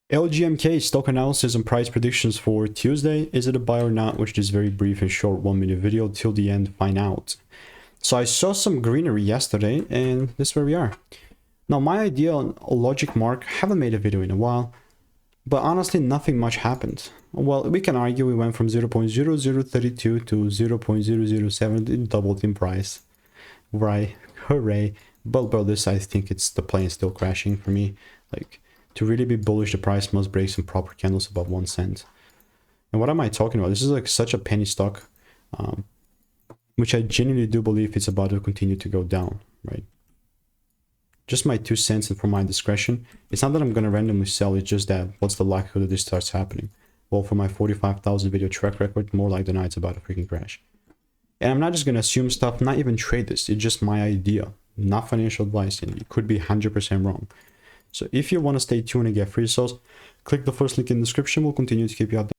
LGMK stock analysis and price predictions for Tuesday. Is it a buy or not? Which is very brief and short 1-minute video till the end, find out. So I saw some greenery yesterday and this is where we are. Now my idea on LogicMark, haven't made a video in a while, but honestly nothing much happened. Well, we can argue we went from 0.0032 to 0.007, it doubled in price. Right, hooray. But bro, this I think it's the plane still crashing for me. Like, to really be bullish, the price must break some proper candles above 1 cent. And what am I talking about? This is like such a penny stock, which I genuinely do believe it's about to continue to go down, right? Just my 2 cents and for my discretion. It's not that I'm going to randomly sell, it's just that what's the likelihood that this starts happening? Well, for my 45,000 video track record, more like the night it's about to freaking crash. And I'm not just going to assume stuff, not even trade this. It's just my idea, not financial advice, and it could be 100% wrong. So if you want to stay tuned and get free results, click the first link in the description. We'll continue to keep you updated.